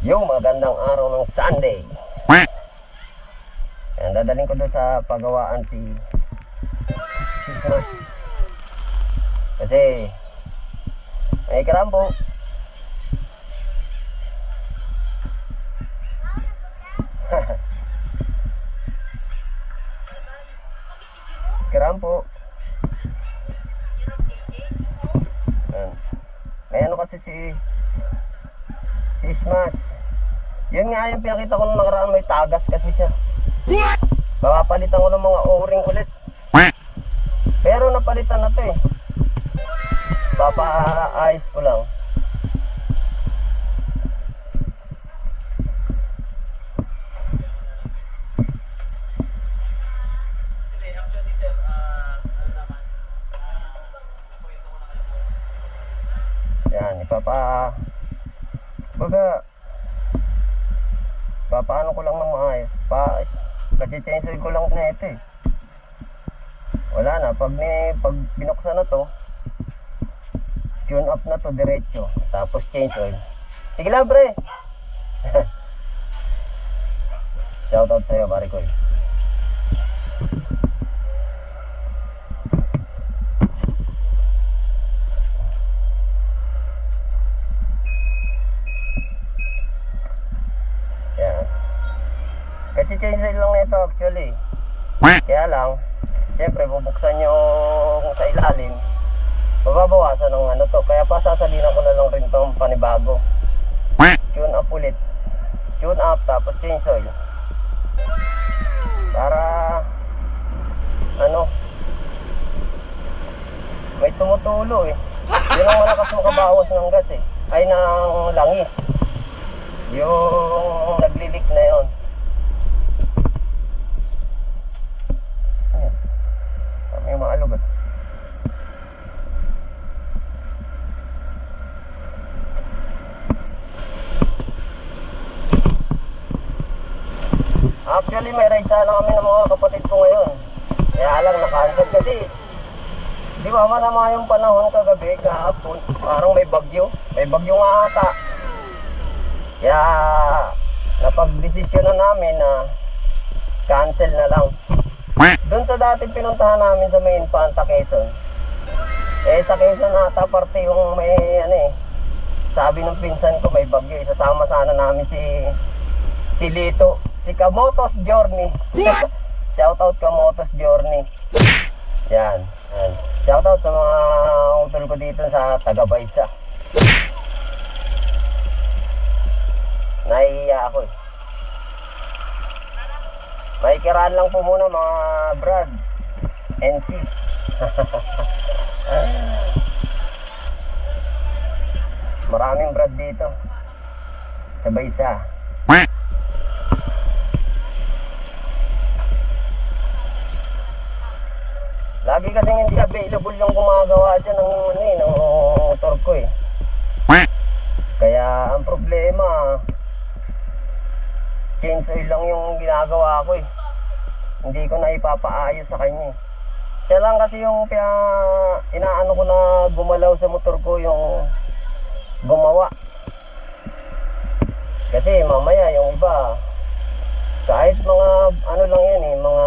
Yung magandang araw ng Sunday. Ayan, dadaling ko doon sa pagawaan si Christmas. Kasi may karambo. Karambo. Ayan. May ano kasi si Christmas. Yun nga yung pinakita ko nung nakaraan, may tagas kasi siya. Papalitan ko ng mga o-ring ulit. Pero napalitan na to eh. Papaayos ko lang. Yan, papaano ko lang ng maayos. Kasi-chainsaw ko lang na ito eh. Wala na, pag binuksan na to, tune up na to diretso. Tapos change oil. Sige lang pre. Shoutout sa'yo pare ko eh. Kasi change lang nito actually. Kaya lang, siyempre bubuksan yung sa ilalim, mababawasan ng ano to. Kaya pa sasalinan ko na lang rin itong panibago. Tune up ulit. Tune up tapos change oil. Para ano, may tumutulo eh. Yun ang malakas makabawas ng gas eh. Ay ng langis. Yung naglilik na yun. May maalog at actually may ride sana kami ng mga kapatid ko ngayon. Kaya lang nakancel kasi di ba masama yung panahon kagabi kahapon. Parang may bagyo. May bagyo nga ata. Kaya napag-desisyon na namin na cancel na lang. Doon sa dating pinuntahan namin sa may Infanta, Quezon. Eh sa Quezon ata parte yung may ano eh. Sabi ng pinsan ko may bagyo. Isasama sana namin si Lito. Si Kamotos Journey. Shoutout Kamotos Journey. Yan. Shoutout sa mga utol ko dito sa Tagabaysa. Nahihiya ako eh. Makikiraan lang po muna mga Brad and sis. Maraming Brad dito sa Baysa. Lagi kasing hindi available yung gumagawa dyan ng motor ko eh. Kaya ang problema, change oil lang yung ginagawa ko eh. Hindi ko na ipapaayos sa kanya eh. Siya lang kasi yung inaano ko na gumalaw sa motor ko, yung gumawa. Kasi mamaya yung iba, kahit mga ano lang yan eh, mga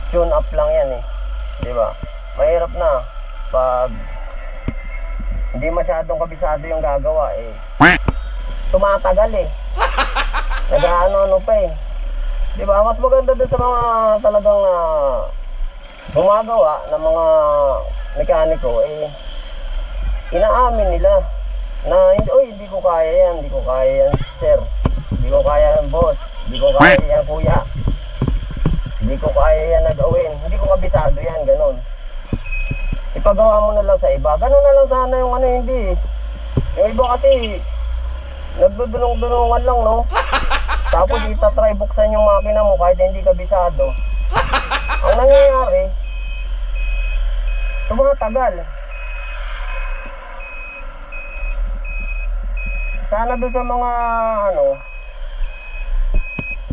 tune up lang yan eh. Diba? Mahirap na pag hindi masyadong kabisado yung gagawa eh. Tumatagal eh. Nag-ano pa eh. Diba? Mas maganda doon sa mga talagang gumagawa ng mga mekaniko eh, inaamin nila na hindi ko kaya yan, hindi ko kaya yan sir, hindi ko kaya yan boss, hindi ko kaya yan kuya, hindi ko kaya yan nagawin, hindi ko kabisado yan, ganun. Ipagawa mo na lang sa iba, ganun na lang sana yung ano. Hindi yung iba kasi nagdudulong-dulungan lang no. Tapos itatry buksan yung makina mo kahit hindi kabisado. Ang nangyayari, tumatagal. Sana doon sa mga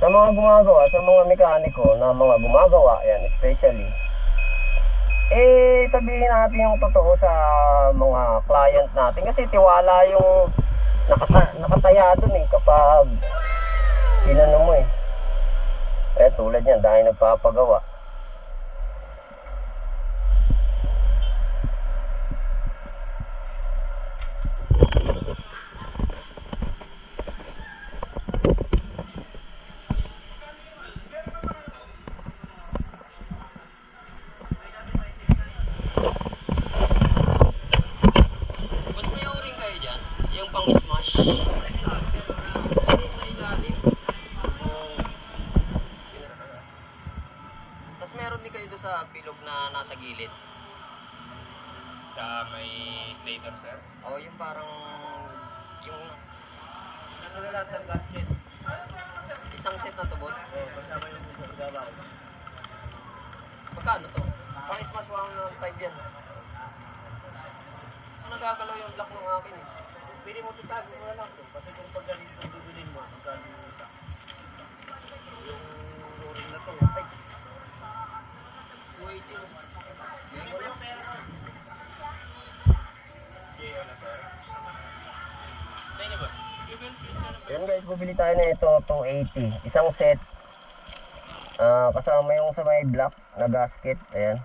sa mga gumagawa, sa mga mekaniko na mga gumagawa, yan especially, sabihin natin yung totoo sa mga client natin kasi tiwala yung nakataya dun eh kapag inano mo eh. Eh tulad yan, dahil nagpapagawa. Mas may o-ring kayo dyan? Yung pang smash? Sa ilalim. Tapos meron din kayo doon sa bilog na nasa gilid. Sa may stator, sir? O yung parang yung Ano na lang sa gasket? isang set na to, boss. Oo, kasama yung gabaw. Magkano to? Pang smash 1.5 yan. Nagagalaw yung block ng akin eh. Pili mo tutago mo na lang to. Kasi kung pag ganito bibilin mo, magkano yung isa? Yung luring na to. Ay! 280. Bili mo lang. CEO na, sir. Sa inyo, boss? Yan guys, bumili tayo na ito, 280. Isang set. Kasama yung sa may block na gasket. Ayan.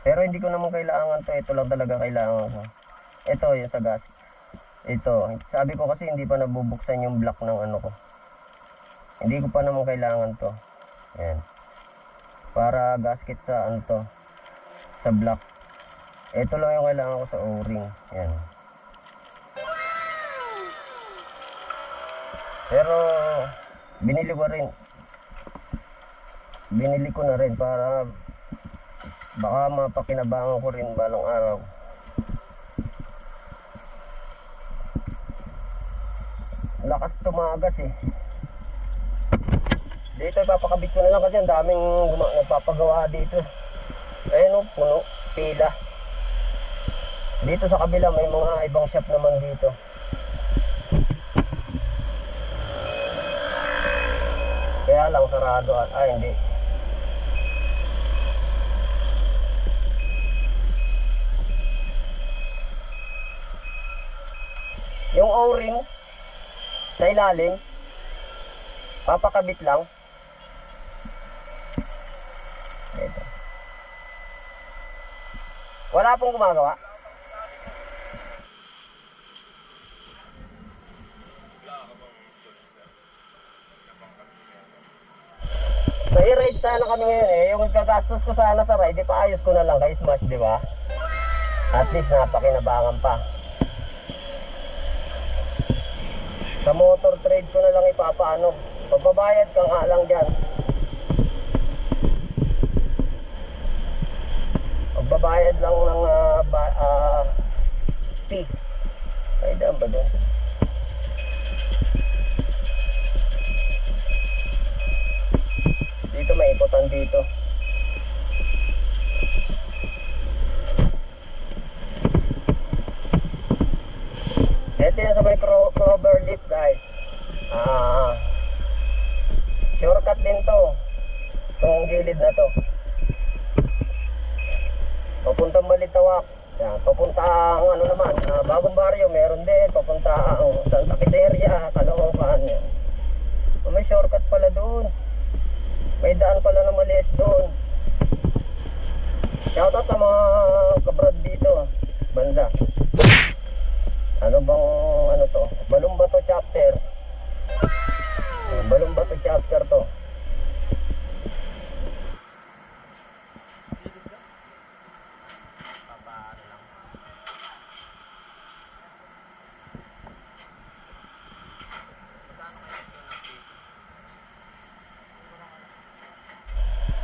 Pero hindi ko naman kailangan to. Ito lang talaga kailangan ko. Ito yung sa gas. Ito. Sabi ko kasi hindi pa nabubuksan yung block ng ano ko. Hindi ko pa naman kailangan to. Ayan. Para gasket sa ano to. Sa block. Ito lang yung kailangan ko sa o-ring. Ayan. Pero binili ko rin. Binili ko na rin para baka mapakinabangan ko rin balang araw. Lakas tumagas eh. Dito ipapakabit ko na lang kasi ang daming nagpapagawa dito. Ayun o, puno, pila. Dito sa kabila may mga ibang shop naman dito. Kaya lang sarado. Hindi. Yung o-ring sa ilalim papakabit lang. Ito. Wala pong gumagawa. So i-ride sana kami ngayon eh. Yung gagastos ko sana sa ride, paayos ko na lang kay Smash, di ba? At least napakinabangan pa. Sa motor trade ko na lang ipapaano. Pagbabayad ka nga lang dyan. Pagbabayad lang ng fee. Ay, daan ba doon? Dito may ikutan dito. Ito yung sa may clover leaf guys. Shortcut din to. Itong gilid na to. Papuntang Balitawak. Yan, papuntang ano naman, Bagong Baryo meron din. Papuntang Santa Quiteria, Caloocan. Yan. May shortcut pala doon. May daan pala na maliit doon. Shoutout sa mga kabrad dito. Banda. Ano bang ano to? Balumbato chapter. Balumbato chapter to.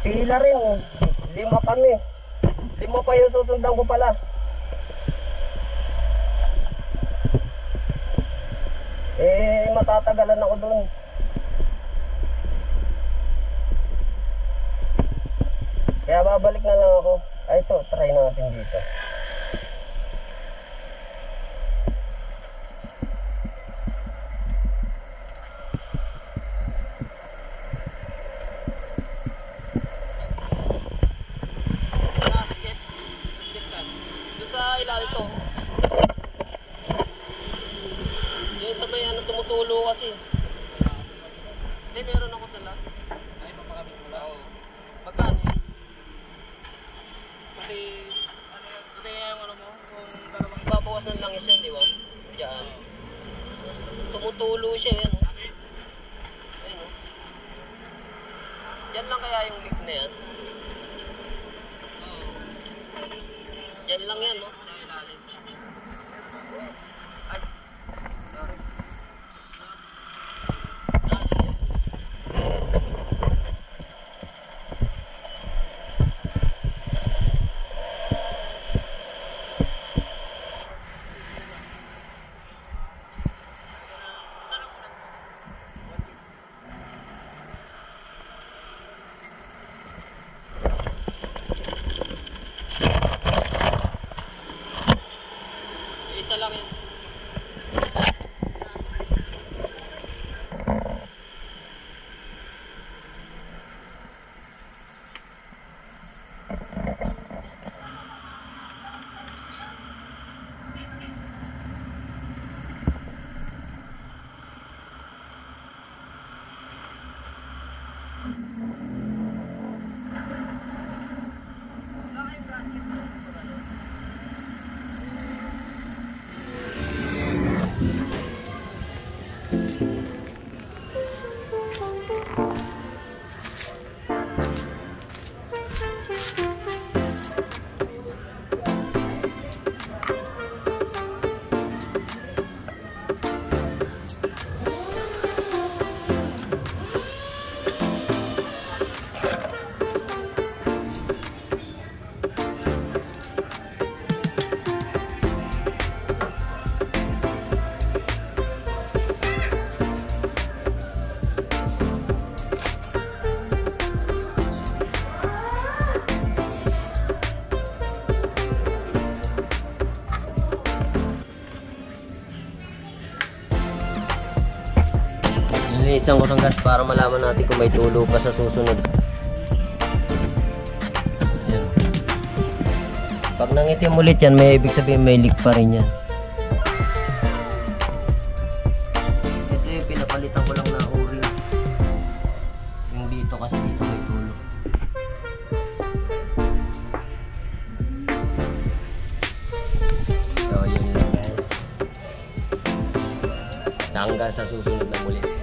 Pila rin. 5 kami. 5 pa yung susundan ko pala. Matatagalan ako dun. Kaya babalik na lang ako. Ay ito, try natin dito. Gasket. Gasket saan? Doon sa ilalim to. Yung bawas ng langis yan, di ba? Diyan. Tumutulo siya, yan. Ayun, oh. Yan lang kaya yung leak na yan. Yan lang yan, no? Sa ilalim. Ay. Sorry. Isa lang yan. Linisan ko ng gas para malaman natin kung may tulo pa sa susunod. Yan. Pag nangitim ulit yan, may ibig sabihin may leak pa rin yan. Ito yung pinapalitan ko lang na o-ring. Yung dito kasi dito may tulo. So yun lang guys. Hanggang sa susunod na muli.